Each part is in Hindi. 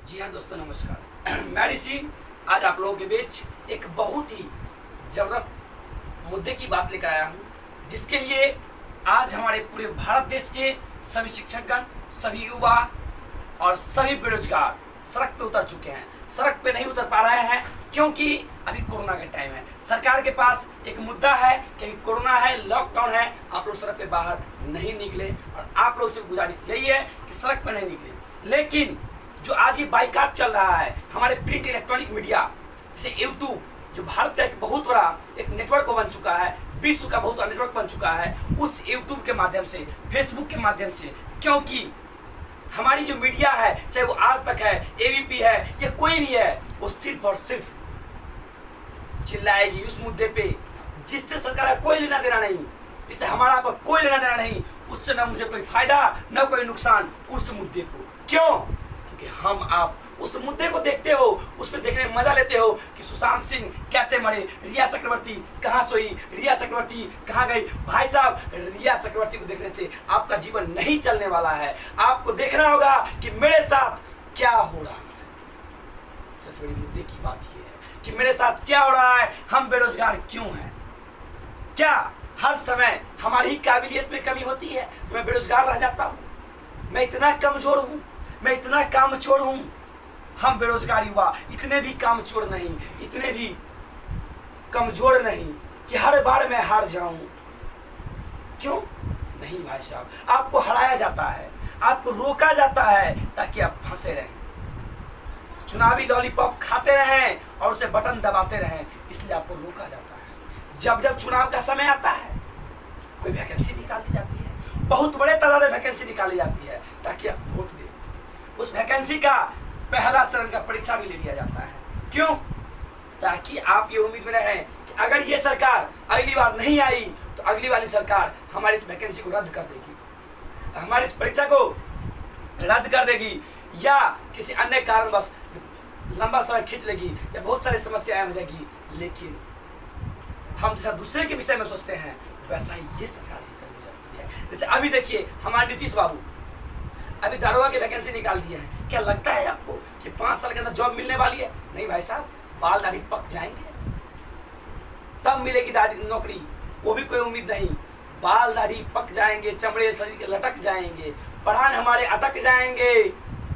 जी हाँ दोस्तों, नमस्कार। मैं ऋषि आज आप लोगों के बीच एक बहुत ही ज़बरदस्त मुद्दे की बात लेकर आया हूँ, जिसके लिए आज हमारे पूरे भारत देश के सभी शिक्षकगण, सभी युवा और सभी बेरोजगार सड़क पे उतर चुके हैं। सड़क पे नहीं उतर पा रहे हैं क्योंकि अभी कोरोना का टाइम है। सरकार के पास एक मुद्दा है कि अभी कोरोना है, लॉकडाउन है, आप लोग सड़क पे बाहर नहीं निकले और आप लोग से गुजारिश यही है कि सड़क पे नहीं निकले। लेकिन जो आज ये बाइकाट चल रहा है, हमारे प्रिंट इलेक्ट्रॉनिक मीडिया जैसे यूट्यूब, जो भारत का एक बहुत बड़ा एक नेटवर्क बन चुका है, विश्व का बहुत बड़ा नेटवर्क बन चुका है, उस यूट्यूब के माध्यम से, फेसबुक के माध्यम से, क्योंकि हमारी जो मीडिया है, चाहे वो आज तक है, एबीपी है या कोई भी है, वो सिर्फ और सिर्फ चिल्लाएगी उस मुद्दे पे जिससे सरकार का कोई लेना देना नहीं, इससे हमारा पर कोई लेना देना नहीं, उससे ना मुझे कोई फायदा ना कोई नुकसान। उस मुद्दे को क्यों? क्योंकि हम आप उस मुद्दे को देखते हो, उसमें देखने में मजा लेते हो कि सुशांत सिंह कैसे मरे, रिया चक्रवर्ती कहाँ सोई, रिया चक्रवर्ती कहाँ गई। भाई साहब, रिया चक्रवर्ती को देखने से आपका जीवन नहीं चलने वाला है। आपको देखना होगा कि मेरे साथ क्या हो रहा है। सबसे बड़ी मुद्दे की बात यह है कि मेरे साथ क्या हो रहा है, हम बेरोजगार क्यों हैं। क्या हर समय हमारी ही काबिलियत में कमी होती है तो मैं बेरोजगार रह जाता हूँ? मैं इतना कमजोर हूँ, मैं इतना कामचोर हूँ? हम बेरोजगार युवा इतने भी कामचोर नहीं, इतने भी कमजोर नहीं कि हर बार मैं हार जाऊं। क्यों नहीं भाई साहब, आपको हराया जाता है, आपको रोका जाता है ताकि आप फंसे रहें, चुनावी लॉलीपॉप खाते रहें और उसे बटन दबाते रहें, इसलिए आपको रोका जाता है। जब जब चुनाव का समय आता है, कोई वैकेंसी निकाली जाती है, बहुत बड़े तादाद में वैकेंसी निकाली जाती है ताकि आप वोट दें। उस वैकेंसी का पहला चरण का परीक्षा भी ले लिया जाता है। क्यों? ताकि आप ये उम्मीद में रहें कि अगर ये सरकार अगली बार नहीं आई तो अगली वाली सरकार हमारी इस वैकेंसी को रद्द कर देगी, हमारी इस परीक्षा को रद्द कर देगी, या किसी अन्य कारणवश लंबा समय खींच लेगी, या बहुत सारी समस्याएं हो जाएगी। लेकिन हम जैसा दूसरे के विषय में सोचते हैं, वैसा ही ये सरकार भी करनी जाती है। जैसे अभी देखिए, हमारे नीतीश बाबू अभी दारोगा की वैकेंसी निकाल दिए हैं। क्या लगता है आपको कि 5 साल के अंदर जॉब मिलने वाली है? नहीं भाई साहब, बाल दाढ़ी पक जाएंगे तब मिलेगी नौकरी, वो भी कोई उम्मीद नहीं। बाल दाढ़ी पक जाएंगे, चमड़े शरीर के लटक जाएंगे, पढ़ान हमारे अटक जाएंगे,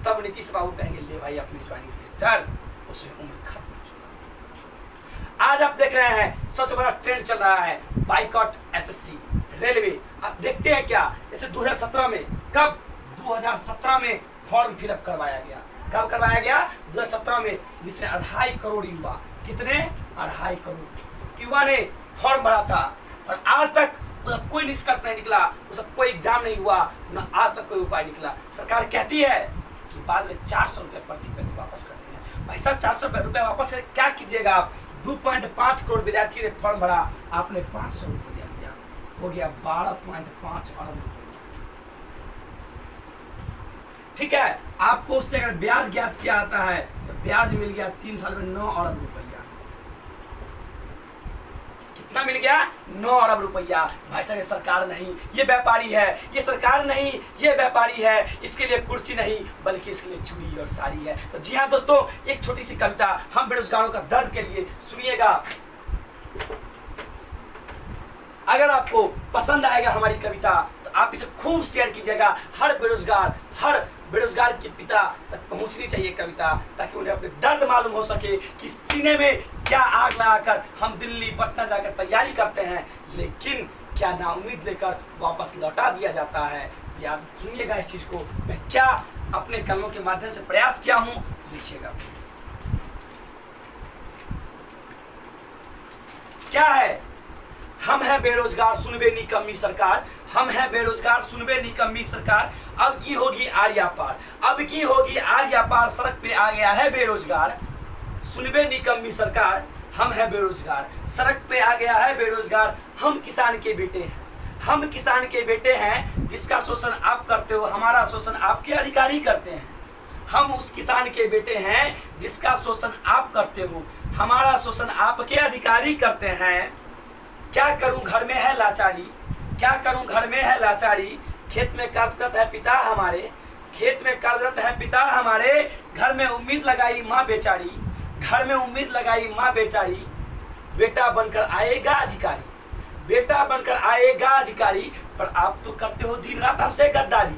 तब नीतीश बाबू कहेंगे ले भाई अपनी ज्वाइनिंग लेटर, उसे उम्र खत्म हो चुका। आज आप देख रहे हैं सबसे बड़ा ट्रेंड चल रहा है बाइकॉट एसएससी रेलवे। आप देखते हैं क्या, जैसे 2017 में, कब 2017 में फॉर्म फिलअप करवाया गया। कब करवाया गया? 2017 में, जिसमें 2.5 करोड़ युवा, कितने 2.5 करोड़ युवा ने फॉर्म भरा था, और आज तक उसका कोई निष्कर्ष नहीं निकला, उसका कोई एग्जाम नहीं हुआ, न आज तक कोई उपाय निकला। सरकार कहती है कि बाद में 400 रुपये प्रति व्यक्ति वापस कर देंगे। भाई साहब, 400 रुपये वापस कर क्या कीजिएगा आप? 2.5 करोड़ विद्यार्थी ने फॉर्म भरा, आपने 500 रुपये दिया, हो गया 12.5 अरब रुपये। ठीक है, आपको उससे अगर ब्याज ज्ञात किया आता है तो ब्याज मिल गया 3 साल में 9 अरब रुपया। कितना मिल गया? 9 अरब रुपया। भाई साहब, ये सरकार नहीं, ये व्यापारी है। ये सरकार नहीं, ये व्यापारी है। इसके लिए कुर्सी नहीं, बल्कि इसके लिए चूड़ी और साड़ी है। तो जी हाँ दोस्तों, एक छोटी सी कविता हम बेरोजगारों का दर्द के लिए सुनिएगा। अगर आपको पसंद आएगा हमारी कविता तो आप इसे खूब शेयर कीजिएगा। हर बेरोजगार के पिता तक पहुंचनी चाहिए कविता, ताकि उन्हें अपने दर्द मालूम हो सके कि सीने में क्या आग लगाकर हम दिल्ली पटना जाकर तैयारी करते हैं, लेकिन क्या नाउम्मीद लेकर वापस लौटा दिया जाता है। या आप सुनिएगा इस चीज को, मैं क्या अपने कलमों के माध्यम से प्रयास किया हूं, देखिएगा। क्या है? हम हैं बेरोजगार, सुनबे निकम्मी सरकार, हम हैं बेरोजगार, सुनबे निकम्मी सरकार। अब की होगी आर्या पार, अब की होगी आर्या पार, सड़क पे आ गया है बेरोजगार, सुनबे निकम्मी सरकार। हम हैं बेरोजगार, सड़क पे आ गया है बेरोजगार। हम किसान के बेटे हैं, हम किसान के बेटे हैं, जिसका शोषण आप करते हो, हमारा शोषण आपके अधिकारी करते हैं। हम उस किसान के बेटे हैं जिसका शोषण आप करते हो, हमारा शोषण आपके अधिकारी करते हैं। क्या करूं घर में है लाचारी, क्या करूं घर में है लाचारी, खेत में काज करता है पिता हमारे, खेत में कार्यरत है पिता हमारे, घर में उम्मीद लगाई माँ बेचारी, घर में उम्मीद लगाई माँ बेचारी, बेटा बनकर आएगा अधिकारी, बेटा बनकर आएगा अधिकारी। पर आप तो करते हो दिन रात हमसे गद्दारी,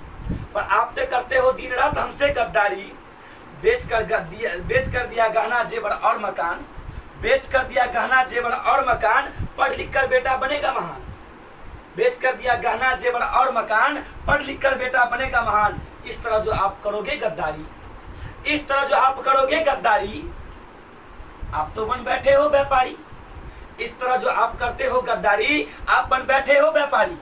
पर आप तो करते हो दिन रात हमसे गद्दारी। बेच कर दिया गहना जेवर और मकान, बेच कर दिया गहना जेवर और मकान, पढ़ लिख कर बेटा बनेगा महान। बेच कर दिया गहना जेवर और मकान, पढ़ लिख कर बेटा बनेगा महान। इस तरह जो आप करोगे गद्दारी, इस तरह जो आप करोगे गद्दारी, आप तो बन बैठे हो व्यापारी। इस तरह जो आप करते हो गद्दारी, आप बन बैठे हो व्यापारी।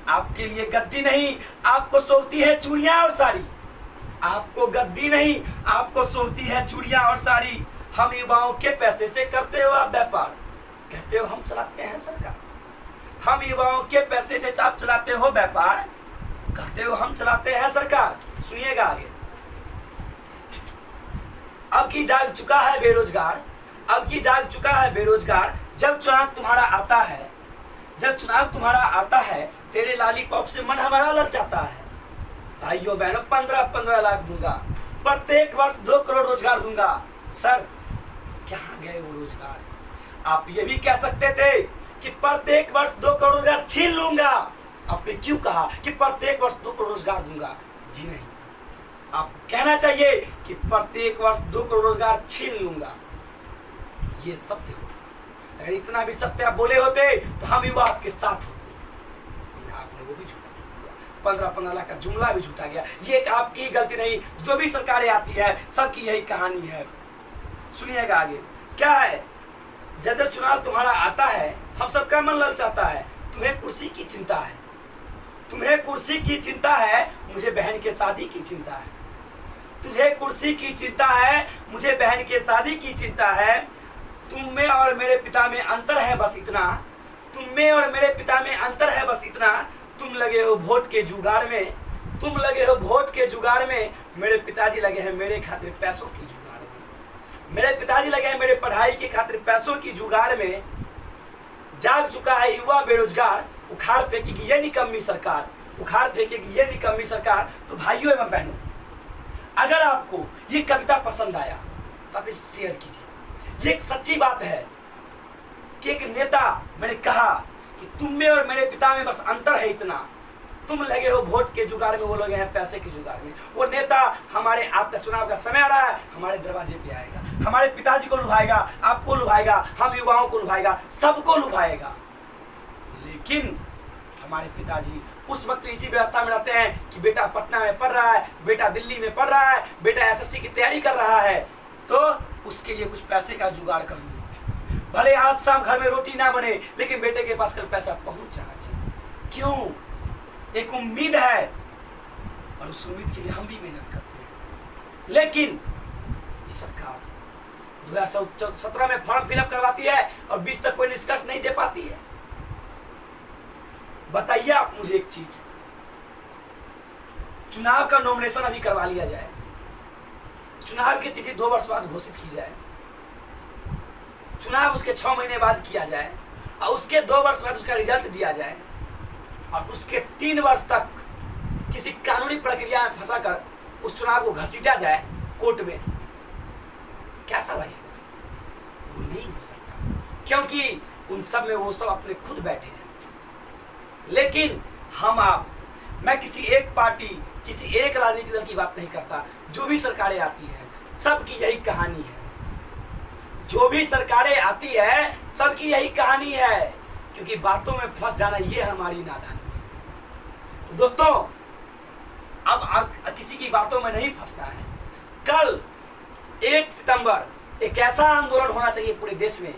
आपके लिए गद्दी नहीं, आपको सोती है चूड़ियां और साड़ी। आपको गद्दी नहीं, आपको सोती है चूड़ियां और साड़ी। हम युवाओं के पैसे से करते हो आप व्यापार, कहते हो हम चलाते हैं सरकार। हम युवाओं के पैसे से आप चलाते हो व्यापार, कहते हो हम चलाते हैं सरकार। सुनिएगा आगे। अब की जाग चुका है बेरोजगार, अब की जाग चुका है बेरोजगार। जब चुनाव तुम्हारा आता है, जब चुनाव तुम्हारा आता है, तेरे लॉलीपॉप से मन हमारा लड़ जाता है। भाइयों बहनों 15-15 लाख दूंगा, प्रत्येक वर्ष 2 करोड़ रोजगार दूंगा। सर कहाँ गए वो रोजगार? आप ये भी कह सकते थे कि प्रत्येक वर्ष 2 करोड़ रोजगार छीन लूंगा। आपने क्यों कहा कि प्रत्येक वर्ष 2 करोड़ रोजगार दूंगा? जी नहीं, आपको कहना चाहिए कि प्रत्येक वर्ष 2 करोड़ रोजगार छीन लूंगा। ये सत्य होता। अगर इतना भी सत्य आप बोले होते तो हम युवा आपके साथ होते। आपने वो भी झूठा, 15-15 लाख का जुमला भी झूठा गया। ये एक आपकी गलती नहीं, जो भी सरकारें आती है सबकी यही कहानी है। सुनिएगा आगे क्या है। जब चुनाव तुम्हारा आता है, हम सबका मन ललचाता है। तुम्हें कुर्सी की चिंता है, तुम्हें कुर्सी की चिंता है, मुझे बहन के शादी की चिंता है। तुझे कुर्सी की चिंता है, मुझे बहन के शादी की चिंता है। तुम में और मेरे पिता में अंतर है बस इतना, तुम में और मेरे पिता में अंतर है बस इतना। तुम लगे हो वोट के जुगाड़ में, तुम लगे हो वोट के जुगाड़ में, मेरे पिताजी लगे हैं मेरे खातिर पैसों की जुगाड़ में। मेरे पिताजी लगे हैं मेरे पढ़ाई के खातिर पैसों की जुगाड़ में। जाग चुका है युवा बेरोजगार, उखाड़ फेंकेगी ये निकम्मी सरकार, उखाड़ फेंकेगी ये निकम्मी सरकार। तो भाइयों एवं बहनों, अगर आपको ये कविता पसंद आया तो आप इसे शेयर कीजिए। ये एक सच्ची बात है कि एक नेता, मैंने कहा कि तुम में और मेरे पिता में बस अंतर है इतना। तुम लगे हो वोट के जुगाड़ में, वो लगे हैं पैसे के जुगाड़ में। वो नेता हमारे आपका चुनाव का समय आ रहा है, हमारे दरवाजे पे आएगा, हमारे पिताजी को लुभाएगा, आपको लुभाएगा, हम युवाओं को लुभाएगा, सबको लुभाएगा। लेकिन हमारे पिताजी उस वक्त इसी व्यवस्था में रहते हैं कि बेटा पटना में पढ़ रहा है, बेटा दिल्ली में पढ़ रहा है, बेटा एसएससी की तैयारी कर रहा है, तो उसके लिए कुछ पैसे का जुगाड़ कर लूँ। भले आज शाम घर में रोटी ना बने, लेकिन बेटे के पास कल पैसा पहुंच जाना चाहिए। क्यों? एक उम्मीद है और उस उम्मीद के लिए हम भी मेहनत करते हैं। लेकिन ये सरकार 2017 में फॉर्म फिलअप करवाती है और 20 तक कोई निष्कर्ष नहीं दे पाती है। बताइए आप मुझे एक चीज, चुनाव का नॉमिनेशन अभी करवा लिया जाए, चुनाव की तिथि 2 वर्ष बाद घोषित की जाए, चुनाव उसके 6 महीने बाद किया जाए और उसके 2 वर्ष बाद उसका रिजल्ट दिया जाए और उसके 3 वर्ष तक किसी कानूनी प्रक्रिया में फंसाकर उस चुनाव को घसीटा जाए कोर्ट में, कैसा लगेगा? वो नहीं हो सकता, क्योंकि उन सब में वो सब अपने खुद बैठे हैं। लेकिन हम आप, मैं किसी एक पार्टी, किसी एक राजनीतिक दल की बात नहीं करता। जो भी सरकारें आती हैं सबकी यही कहानी है, जो भी सरकारें आती है सबकी यही कहानी है, क्योंकि बातों में फंस जाना ये हमारी नादानी है। तो दोस्तों, अब किसी की बातों में नहीं फंसना है। कल 1 सितंबर एक ऐसा आंदोलन होना चाहिए पूरे देश में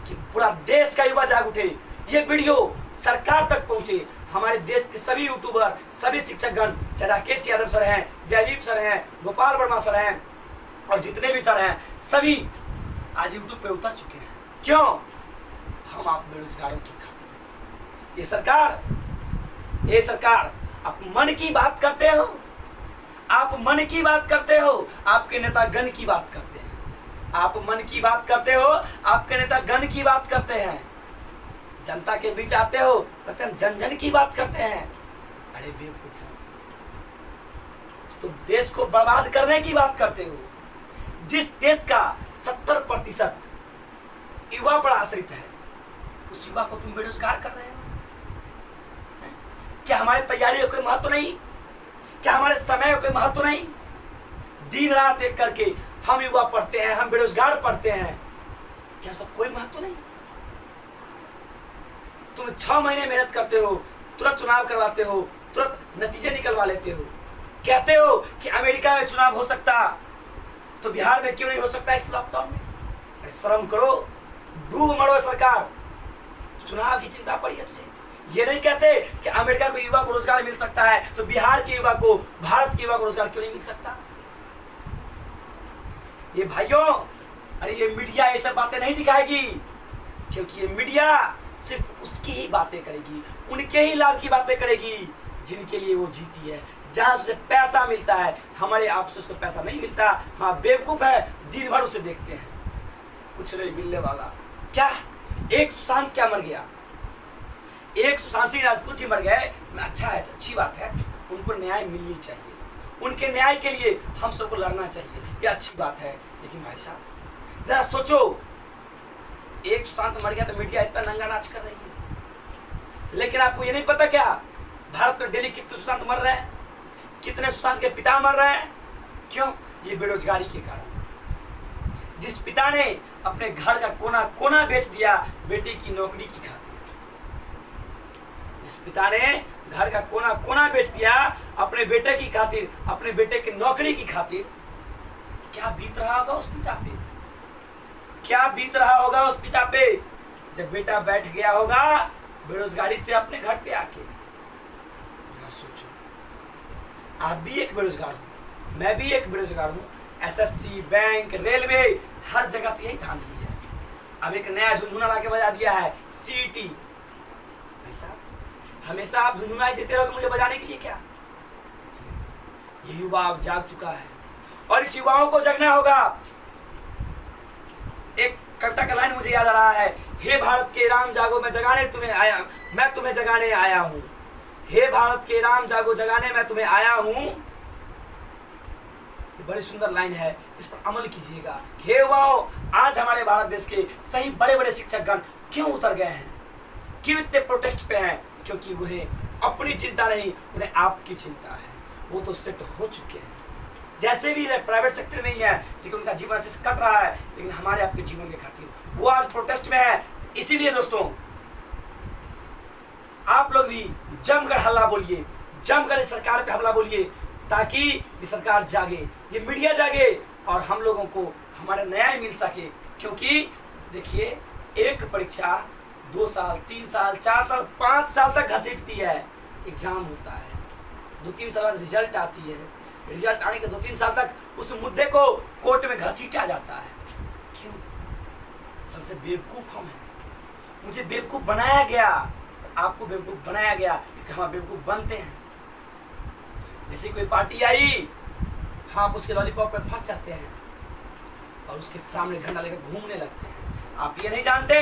कि पूरा देश का युवा जाग उठे, ये वीडियो सरकार तक पहुंचे। हमारे देश के सभी यूट्यूबर, सभी शिक्षकगण, चाहे राकेश यादव सर हैं, जयदीप सर हैं, गोपाल वर्मा सर हैं और जितने भी सर हैं, सभी आज यूट्यूब पे उतर चुके हैं। क्यों? हम आप बेरोजगारों की खातिर। ये सरकार आप मन की बात करते हो, आप मन की बात करते हो, आपके नेता गण की बात करते हैं। आप मन की बात करते हो, आपके नेता गण की बात करते हैं। जनता के बीच आते हो, कहते हैं जन जन की बात करते हैं। अरे बेवकूफ, तो देश को बर्बाद करने की बात करते हो। जिस देश का 70% युवा पर आश्रित है, उस युवा को तुम बेरोजगार कर रहे हो। क्या हमारे तैयारी का कोई महत्व नहीं? क्या हमारे समय का कोई महत्व नहीं? दिन रात एक करके हम युवा पढ़ते हैं, हम बेरोजगार पढ़ते हैं, क्या सब कोई महत्व नहीं? तुम 6 महीने मेहनत करते हो, तुरंत चुनाव करवाते हो, तुरंत नतीजे निकलवा लेते हो, कहते हो कि अमेरिका में चुनाव हो सकता, तो बिहार में क्यों नहीं हो सकता इस लॉकडाउन में? अरे शर्म करो, डूब मरो सरकार, चुनाव की चिंता पड़ी है तुझे। ये नहीं कहते कि अमेरिका को युवा को रोजगार मिल सकता है, तो बिहार के युवा को, भारत के युवा को रोजगार क्यों नहीं मिल सकता? ये भाइयों, अरे ये मीडिया ये सब बातें नहीं दिखाएगी, क्योंकि ये मीडिया सिर्फ उसकी ही बातें करेगी, उनके ही लाभ की बातें करेगी जिनके लिए वो जीती है, जहां से पैसा मिलता है। हमारे आप से उसको पैसा नहीं मिलता। हाँ, बेवकूफ है, दिन भर उसे देखते हैं, कुछ नहीं मिलने वाला। क्या एक सुशांत क्या मर गया? एक सुशांत सिंह राजपूत जी मर गए, अच्छा है, अच्छी बात है, उनको न्याय मिलनी चाहिए, उनके न्याय के लिए हम सबको लड़ना चाहिए, ये अच्छी बात है। लेकिन भाई साहब जरा सोचो, एक सुशांत मर गया तो मीडिया इतना नंगा नाच कर रही है, लेकिन आपको ये नहीं पता क्या भारत में डेली कितने सुशांत मर रहे हैं, कितने सुशांत के पिता मर रहे हैं? क्यों? ये बेरोजगारी के कारण। जिस पिता ने अपने घर का कोना कोना बेच दिया बेटी की नौकरी की खातिर, जिस पिता ने घर का कोना कोना बेच दिया अपने बेटे की खातिर, अपने बेटे की नौकरी की खातिर, क्या बीत रहा होगा उस पिता पे? क्या बीत रहा होगा उस पिता पे जब बेटा बैठ गया होगा बेरोजगारी से अपने घर पे आके? जरा सोचो, आप भी एक बेरोजगार हो, मैं भी एक बेरोजगार हूँ। एसएससी, बैंक, रेलवे, हर जगह तो यही धांधली है। अब एक नया झुंझुना लाके बजा दिया है, सीईटी। ऐसा हमेशा आप झुंझुना ही देते रहोगे मुझे बजाने के लिए क्या? ये युवा अब जाग चुका है और इस युवाओं को जगना होगा। एक कविता का लाइन मुझे याद आ रहा है, हे भारत के राम जागो मैं जगाने तुम्हें आया, मैं तुम्हें जगाने आया हूँ। हे भारत के राम जागो जगाने मैं तुम्हें आया हूँ। बड़ी सुंदर लाइन है, इस पर अमल कीजिएगा। हे युवाओं, आज हमारे भारत देश के सही बड़े बड़े शिक्षकगण क्यों उतर गए हैं, क्यों इतने प्रोटेस्ट पे हैं? क्योंकि उन्हें अपनी चिंता नहीं, उन्हें आपकी चिंता है। वो तो सेट हो चुके हैं, जैसे भी प्राइवेट सेक्टर में ही है, लेकिन उनका जीवन अच्छे से कट रहा है, लेकिन हमारे आपके जीवन के खातिर वो आज प्रोटेस्ट में है। इसीलिए दोस्तों, आप लोग भी जमकर हल्ला बोलिए, जमकर इस सरकार पे हमला बोलिए, ताकि ये सरकार जागे, ये मीडिया जागे और हम लोगों को हमारा न्याय मिल सके। क्योंकि देखिए, एक परीक्षा 2 साल, 3 साल, 4 साल, 5 साल तक घसीटती है। एग्जाम होता है, 2-3 साल बाद रिजल्ट आती है, रिजल्ट आने के 2-3 साल तक उस मुद्दे को कोर्ट में घसीटा जाता है। क्यों? सबसे बेवकूफ हम हैं, मुझे बेवकूफ बनाया गया, आपको बेवकूफ बनाया गया, क्योंकि हम बेवकूफ बनते हैं। जैसे कोई पार्टी आई, हम उसके लॉलीपॉप पे फंस जाते हैं और उसके सामने झंडा लेकर घूमने लगते हैं। आप ये नहीं जानते,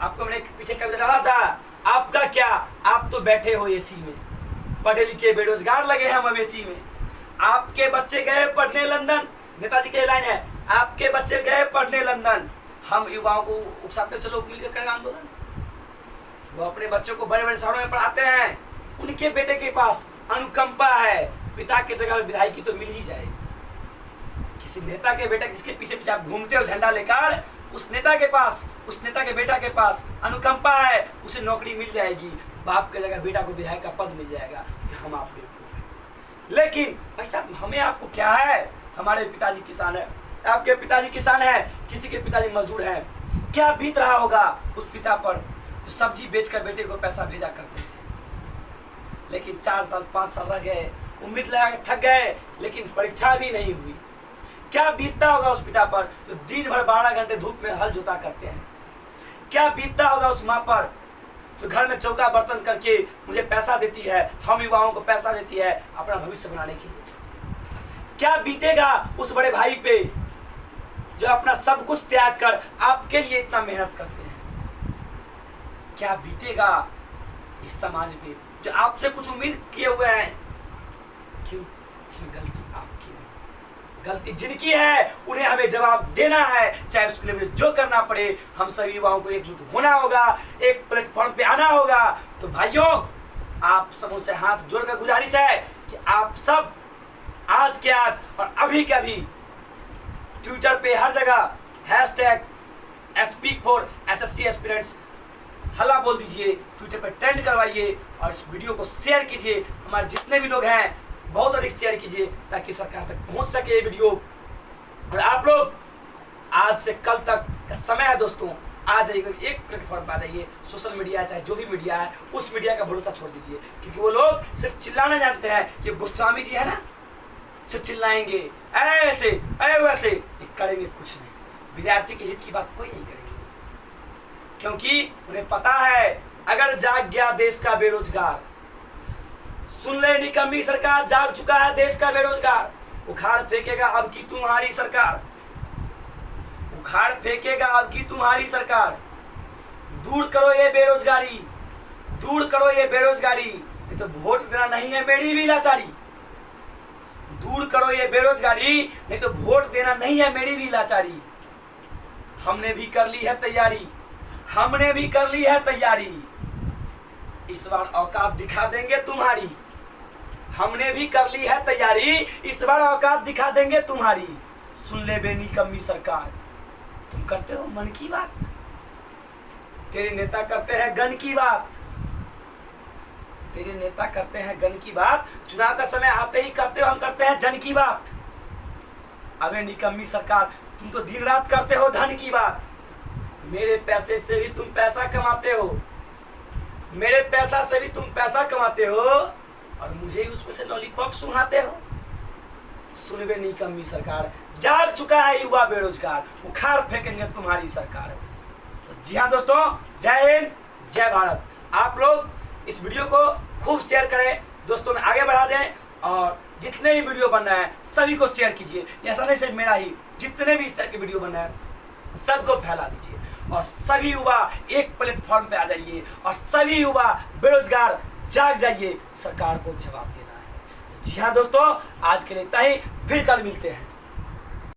आपको मैंने पीछे कविता डाला था, आपका क्या, आप तो बैठे हो एसी में, पढ़े लिखे बेरोजगार लगे हैं हम मवेशी में। आपके बच्चे गए पढ़ने लंदन, नेताजी की लाइन है, आपके बच्चे गए पढ़ने लंदन। हम युवाओं को उकसाते, चलो मिलकर करें आंदोलन। वो अपने बच्चों को बड़े बड़े शहरों में पढ़ाते हैं, उनके बेटे के पास अनुकंपा है, पिता की जगह विधायकी तो मिल ही जाएगी। किसी नेता के बेटा जिसके पीछे पीछे आप घूमते हो झंडा लेकर, उस नेता के पास, उस नेता के बेटा के पास अनुकंपा है, उसे नौकरी मिल जाएगी, बाप की जगह बेटा को विधायक का पद मिल जाएगा, कि हम आप बेवकूफ हैं। लेकिन भाई साहब, हमें आपको क्या है, हमारे पिताजी किसान है, आपके पिताजी किसान है, किसी के पिताजी मजदूर है। क्या बीत रहा होगा उस पिता पर जो सब्जी बेचकर बेटे को पैसा भेजा करते थे, लेकिन 4 साल 5 साल रह गए, उम्मीद लगा के थक गए, लेकिन परीक्षा भी नहीं हुई। क्या बीतता होगा उस पिता पर जो दिन भर 12 घंटे धूप में हल जोता करते हैं? क्या बीतता होगा उस माँ पर जो घर में चौका बर्तन करके मुझे पैसा देती है, हम युवाओं को पैसा देती है अपना भविष्य बनाने के लिए? क्या बीतेगा उस बड़े भाई पे जो अपना सब कुछ त्याग कर आपके लिए इतना मेहनत करते हैं? क्या बीतेगा इस समाज पे जो आपसे कुछ उम्मीद किए हुए हैं, इसमें गलती आपकी नहीं, गलती जिनकी है उन्हें हमें जवाब देना है, चाहे उसके लिए मुझे जो करना पड़े। हम सभी युवाओं को एकजुट होना होगा, एक प्लेटफॉर्म पे आना होगा। तो भाइयों, आप सबों से हाथ जोड़कर गुजारिश है कि आप सब आज के आज और अभी के अभी ट्विटर पे हर जगह #SpeakForSSC एस्पिरेंट्स हल्ला बोल दीजिए, ट्विटर पे ट्रेंड करवाइए और इस वीडियो को शेयर कीजिए। हमारे जितने भी लोग हैं बहुत अधिक शेयर कीजिए ताकि सरकार तक पहुंच सके ये वीडियो। और आप लोग आज से कल तक का समय है दोस्तों, आ जाइए, एक प्लेटफॉर्म पर आ जाइए, सोशल मीडिया चाहे जो भी मीडिया है उस मीडिया का भरोसा छोड़ दीजिए, क्योंकि वो लोग सिर्फ चिल्लाना जानते हैं। ये गोस्वामी जी है ना, सिर्फ चिल्लाएंगे ऐसे वैसे, ये करेंगे कुछ नहीं, विद्यार्थी के हित की बात कोई नहीं करेंगे, क्योंकि उन्हें पता है अगर जाग गया देश का बेरोजगार, सुन ले निकम्मी सरकार, जाग चुका है देश का बेरोजगार, उखाड़ फेंकेगा अब की तुम्हारी सरकार, उखाड़ फेंकेगा अब की तुम्हारी सरकार। दूर करो ये बेरोजगारी, दूर करो ये बेरोजगारी, ये तो वोट देना नहीं है मेरी भी लाचारी। दूर करो ये बेरोजगारी, नहीं तो वोट देना नहीं है मेरी भी लाचारी। हमने भी कर ली है तैयारी, हमने भी कर ली है तैयारी, इस बार औकात दिखा देंगे तुम्हारी। हमने भी कर ली है तैयारी, इस बार औकात दिखा देंगे तुम्हारी। सुन ले बे निकम्मी सरकार, तुम करते हो मन की बात, तेरे नेता करते हैं गन की बात, तेरे नेता करते हैं गन की बात, चुनाव का समय आते ही करते हो हम करते हैं जन की बात। अबे निकम्मी सरकार, तुम तो दिन रात करते हो धन की बात, मेरे पैसे से भी तुम पैसा कमाते हो, मेरे पैसा से भी तुम पैसा कमाते हो और मुझे उसमें से लॉलीपॉप सुनाते हो। सुनबे निकम्मी सरकार, जाग चुका है युवा बेरोजगार, उखाड़ फेंकेंगे तुम्हारी सरकार। तो जी हाँ दोस्तों, जय हिंद जय भारत। आप लोग इस वीडियो को खूब शेयर करें, दोस्तों में आगे बढ़ा दें और जितने भी वीडियो बन रहे हैं सभी को शेयर कीजिए। ऐसा नहीं सिर्फ मेरा ही, जितने भी इस तरह के वीडियो बन रहे हैं सबको फैला दीजिए और सभी युवा एक प्लेटफॉर्म पे आ जाइए और सभी युवा बेरोजगार जाग जाइए, सरकार को जवाब देना है। जी हाँ दोस्तों, आज के लिए इतना ही, फिर कल मिलते हैं।